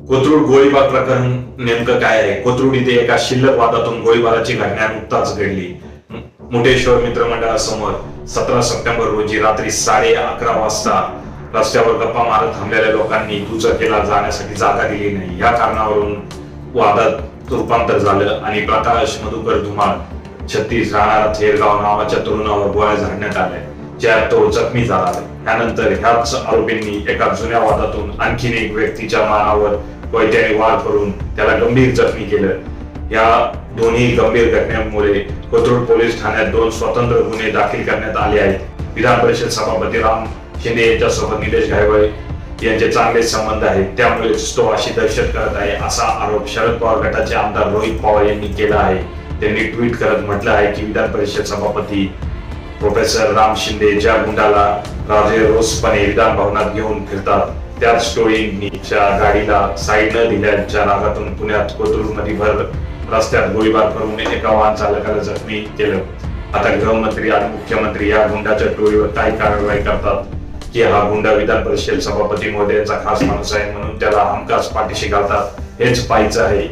कोथरूड गोळीबार प्रकरण नेमकं काय आहे? कोथरूड इथे एका शिल्लक वादातून गोळीबाराची घटना नुकताच घडली. मुठेश्वर मित्रमंडळासमोर 17 सप्टेंबर रोजी रात्री 11:30 वाजता रस्त्यावर गप्पा मारत थांबलेल्या लोकांनी दुचाकीला जाण्यासाठी जागा दिली नाही. या कारणावरून वादात रूपांतर झालं आणि प्रकाश मधुकर धुमाळ 36 राहणारा थेरगाव नावाच्या तरुणावर गोळ्या झाडण्यात आल्या, ज्यात तो जखमी झाला. त्यानंतर ह्याच आरोपींनी एका जुन्या वादातून आणखीन एक व्यक्तीच्या मानावर कोयत्याने वार करून त्याला गंभीर जखमी केलं. या दोन्ही गंभीर घटनेमुळे कोथरूड पोलीस ठाण्यात 2 स्वतंत्र गुन्हे दाखल करण्यात आले आहेत. विधान परिषद सभापती राम शिंदे यांच्यासोबत निलेश घायवळे यांचे चांगले संबंध आहेत, त्यामुळेच तो अशी दहशत करत आहे, असा आरोप शरद पवार गटाचे आमदार रोहित पवार यांनी केला आहे. त्यांनी ट्विट करत म्हटलं आहे की विधान परिषद सभापती प्रोफेसर राम शिंदे ज्या गुंडाला राजेरोसपणे विधान भवनात घेऊन फिरतात, त्याच टोळीच्या गाडीला साईड न दिल्याच्या रागातून पुण्यात कोथरूडमध्ये भर रस्त्यात गोळीबार करून एका वाहन चालकाला जखमी केलं. आता गृहमंत्री आणि मुख्यमंत्री या गुंडाच्या टोळीवर काय कारवाई करतात की हा गुंडा विधान परिषद सभापती महोदयांचा खास माणूस आहे म्हणून त्याला हमखास पाठीशी घालतात, हेच पाहायचं आहे.